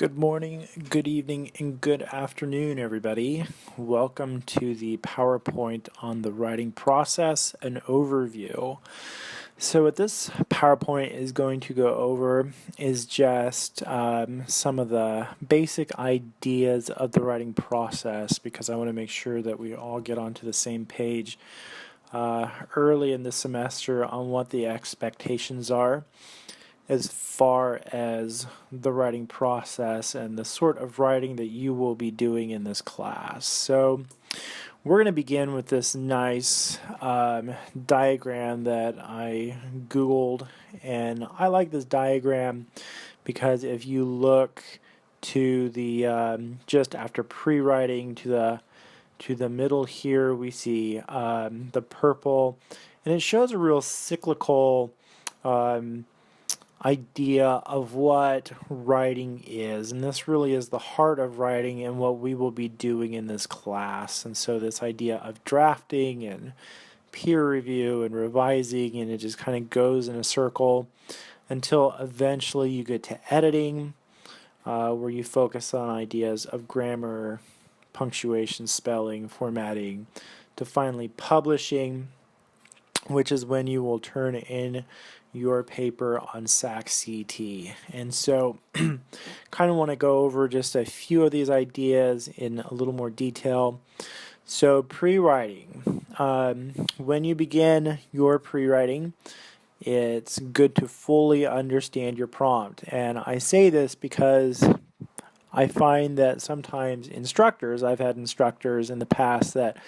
Good morning, good evening, and good afternoon, everybody. Welcome to the PowerPoint on the writing process and overview. So what this PowerPoint is going to go over is just some of the basic ideas of the writing process, because I want to make sure that we all get onto the same page early in the semester on what the expectations are as far as the writing process and the sort of writing that you will be doing in this class. So we're going to begin with this nice diagram that I Googled, and I like this diagram because if you look to the just after pre-writing to the middle here, we see the purple, and it shows a real cyclical idea of what writing is, and this really is the heart of writing and what we will be doing in this class. And so this idea of drafting and peer review and revising, and it just kind of goes in a circle until eventually you get to editing, where you focus on ideas of grammar, punctuation, spelling, formatting, to finally publishing, which is when you will turn in your paper on SAC-CT. And so kind of want to go over just a few of these ideas in a little more detail. So pre-writing. When you begin your pre-writing, it's good to fully understand your prompt. And I say this because I find that sometimes I've had instructors in the past that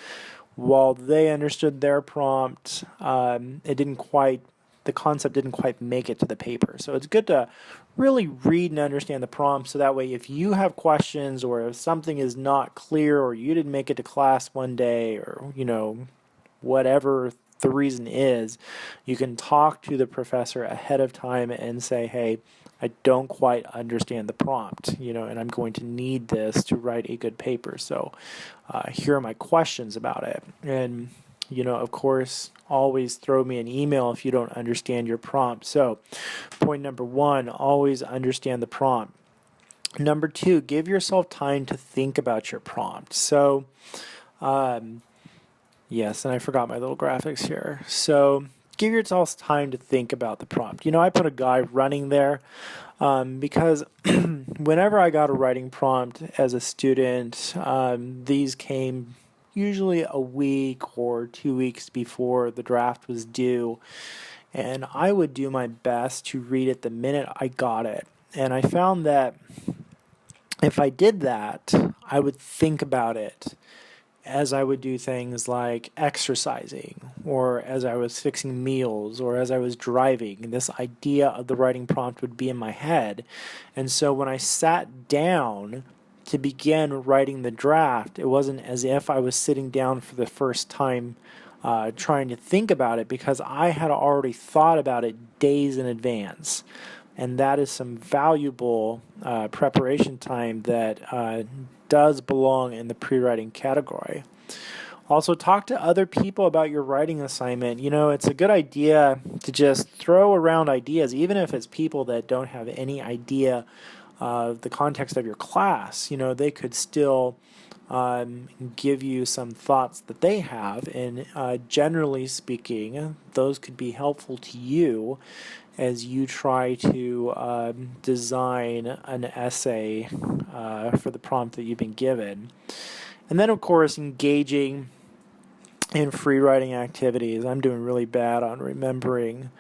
while they understood their prompt, the concept didn't quite make it to the paper. So it's good to really read and understand the prompt, so that way if you have questions or if something is not clear or you didn't make it to class one day, or whatever the reason is, you can talk to the professor ahead of time and say, hey, I don't quite understand the prompt, and I'm going to need this to write a good paper. So here are my questions about it. And of course, always throw me an email if you don't understand your prompt. So point number one, always understand the prompt. Number two, give yourself time to think about your prompt. So yes, and I forgot my little graphics here. So give yourself time to think about the prompt. I put a guy running there because whenever I got a writing prompt as a student, these came usually a week or 2 weeks before the draft was due, and I would do my best to read it the minute I got it. And I found that if I did that, I would think about it as I would do things like exercising, or as I was fixing meals, or as I was driving. This idea of the writing prompt would be in my head. And so when I sat down to begin writing the draft, it wasn't as if I was sitting down for the first time trying to think about it, because I had already thought about it days in advance. And that is some valuable preparation time that does belong in the pre-writing category. Also, talk to other people about your writing assignment. It's a good idea to just throw around ideas, even if it's people that don't have any idea of the context of your class. They could still give you some thoughts that they have, and generally speaking, those could be helpful to you as you try to design an essay for the prompt that you've been given. And then, of course, engaging in free writing activities. I'm doing really bad on remembering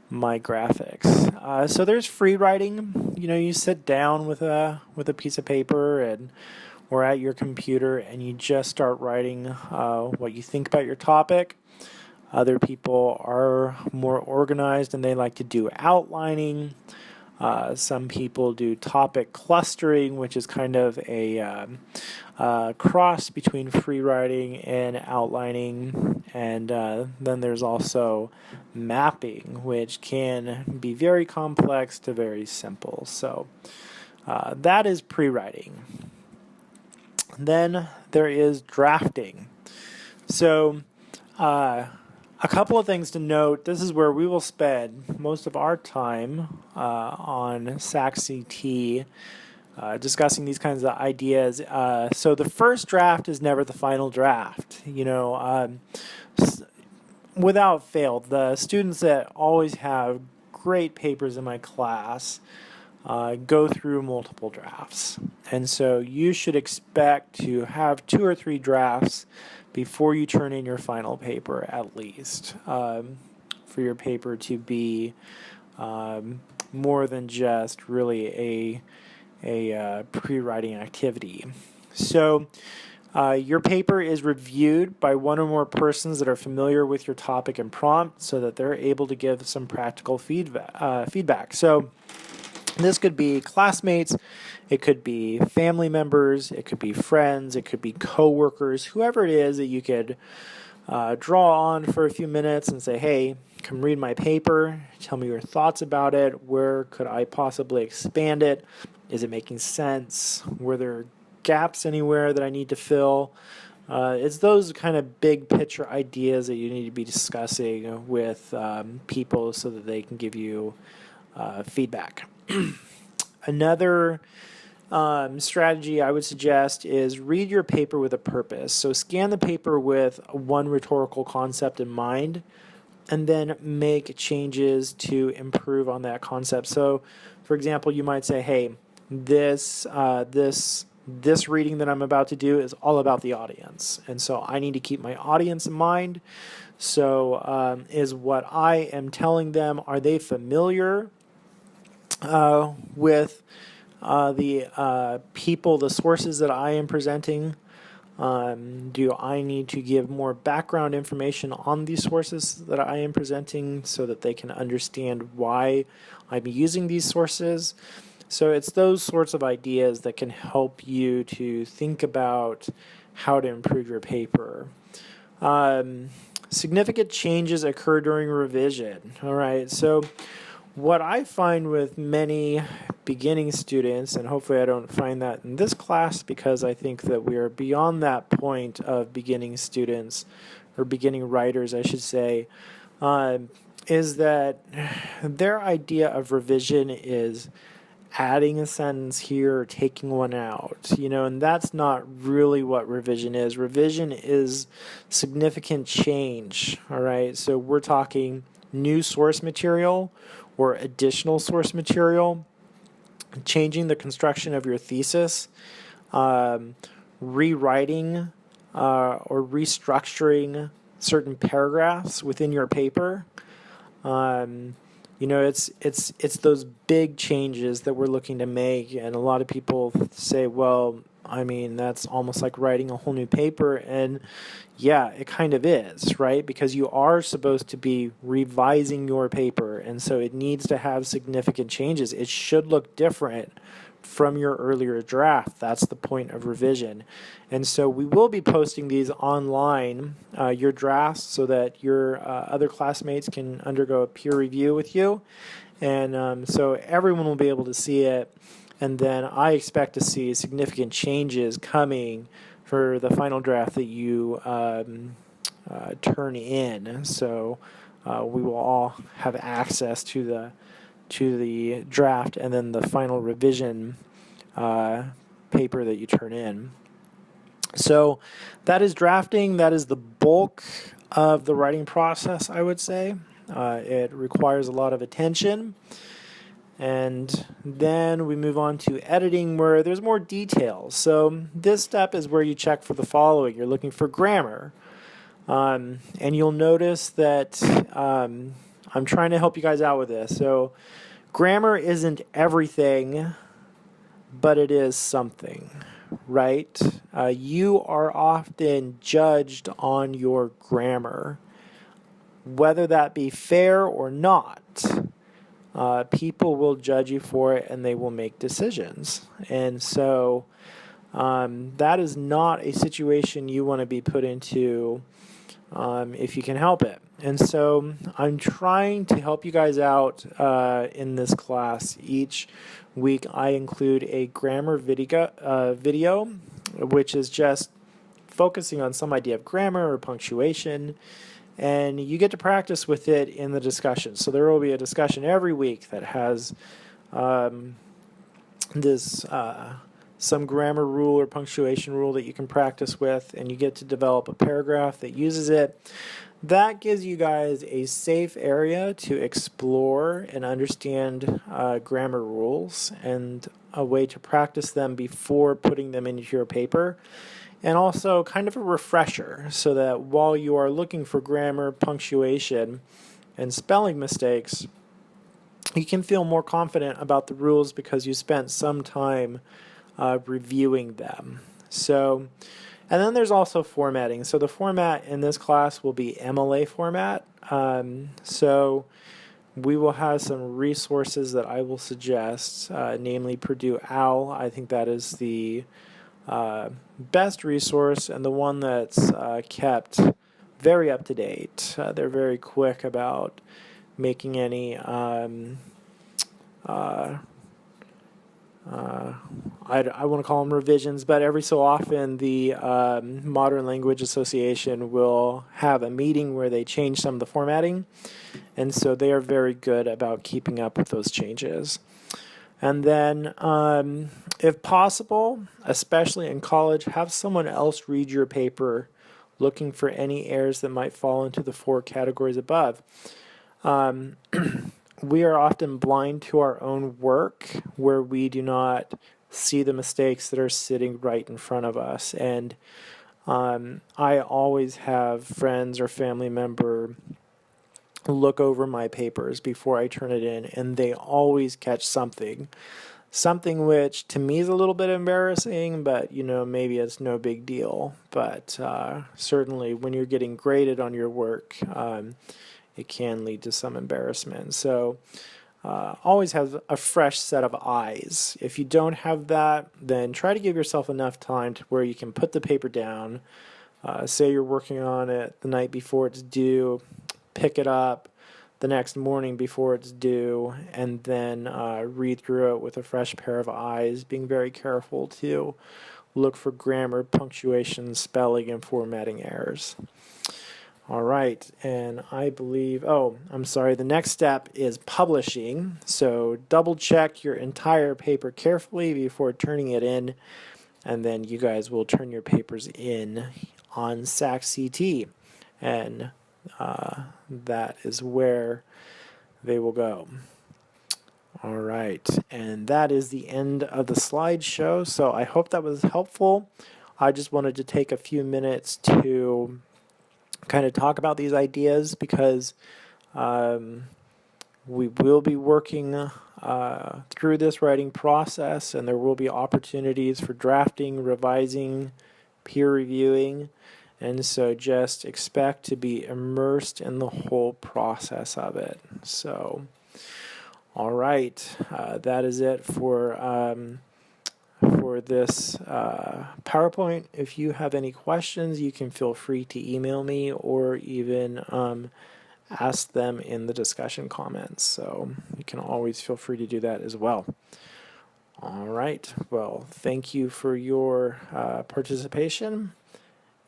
my graphics. So there's free writing. You sit down with a piece of paper or at your computer, and you just start writing what you think about your topic. Other people are more organized and they like to do outlining. Some people do topic clustering, which is kind of a cross between free writing and outlining. And then there's also mapping, which can be very complex to very simple. So that is pre-writing. Then there is drafting. So a couple of things to note. This is where we will spend most of our time on SAC-CT discussing these kinds of ideas. So the first draft is never the final draft. Without fail, the students that always have great papers in my class go through multiple drafts. And so you should expect to have 2 or 3 drafts before you turn in your final paper, at least, for your paper to be more than just really a pre-writing activity. So your paper is reviewed by one or more persons that are familiar with your topic and prompt so that they're able to give some practical feedback. So this could be classmates, it could be family members, it could be friends, it could be coworkers, whoever it is that you could draw on for a few minutes and say, hey, come read my paper, tell me your thoughts about it, where could I possibly expand it, is it making sense, were there gaps anywhere that I need to fill. It's those kind of big picture ideas that you need to be discussing with people so that they can give you feedback. Another strategy I would suggest is read your paper with a purpose. So scan the paper with one rhetorical concept in mind and then make changes to improve on that concept. So, for example, you might say, hey, this reading that I'm about to do is all about the audience. And so I need to keep my audience in mind. So is what I am telling them, are they familiar with the people, the sources that I am presenting? Do I need to give more background information on these sources that I am presenting so that they can understand why I'm using these sources? So it's those sorts of ideas that can help you to think about how to improve your paper. Significant changes occur during revision. All right, so what I find with many beginning students, and hopefully I don't find that in this class because I think that we are beyond that point of beginning students, or beginning writers, I should say, is that their idea of revision is adding a sentence here or taking one out, and that's not really what revision is. Revision is significant change, all right? So we're talking new source material or additional source material, changing the construction of your thesis, rewriting or restructuring certain paragraphs within your paper. It's those big changes that we're looking to make, and a lot of people say, well, I mean, that's almost like writing a whole new paper, and yeah, it kind of is, right? Because you are supposed to be revising your paper, and so it needs to have significant changes. It should look different from your earlier draft. That's the point of revision. And so we will be posting these online, your drafts, so that your other classmates can undergo a peer review with you. And so everyone will be able to see it. And then I expect to see significant changes coming for the final draft that you turn in. So we will all have access to the draft and then the final revision paper that you turn in. So that is drafting. That is the bulk of the writing process, I would say. It requires a lot of attention. And then we move on to editing, where there's more details. So this step is where you check for the following. You're looking for grammar. And you'll notice that I'm trying to help you guys out with this. So grammar isn't everything, but it is something, right? You are often judged on your grammar, whether that be fair or not. People will judge you for it, and they will make decisions. And so that is not a situation you want to be put into if you can help it. And so I'm trying to help you guys out in this class. Each week I include a grammar video, which is just focusing on some idea of grammar or punctuation. And you get to practice with it in the discussion. So there will be a discussion every week that has this some grammar rule or punctuation rule that you can practice with, and you get to develop a paragraph that uses it. That gives you guys a safe area to explore and understand grammar rules and a way to practice them before putting them into your paper. And also kind of a refresher so that while you are looking for grammar, punctuation, and spelling mistakes, you can feel more confident about the rules because you spent some time reviewing them. So, and then there's also formatting. So the format in this class will be MLA format. So we will have some resources that I will suggest, namely Purdue OWL. I think that is the best resource and the one that's kept very up to date. They're very quick about making any I want to call them revisions, but every so often the Modern Language Association will have a meeting where they change some of the formatting, and so they are very good about keeping up with those changes. And then, if possible, especially in college, have someone else read your paper looking for any errors that might fall into the 4 categories above. We are often blind to our own work where we do not see the mistakes that are sitting right in front of us. And I always have friends or family member look over my papers before I turn it in, and they always catch something which to me is a little bit embarrassing, but maybe it's no big deal. But certainly when you're getting graded on your work, it can lead to some embarrassment. So always have a fresh set of eyes. If you don't have that, then try to give yourself enough time to where you can put the paper down. Say you're working on it the night before it's due, pick it up the next morning before it's due, and then read through it with a fresh pair of eyes, being very careful to look for grammar, punctuation, spelling, and formatting errors. All right, and I believe, the next step is publishing. So double check your entire paper carefully before turning it in, and then you guys will turn your papers in on SAC-CT, and that is where they will go. All right, and that is the end of the slideshow. So I hope that was helpful. I just wanted to take a few minutes to kind of talk about these ideas because we will be working through this writing process, and there will be opportunities for drafting, revising, peer reviewing, and so just expect to be immersed in the whole process of it. So, all right, that is it for this PowerPoint. If you have any questions, you can feel free to email me or even ask them in the discussion comments. So you can always feel free to do that as well. All right, well, thank you for your participation,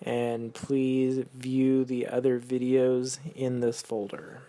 and please view the other videos in this folder.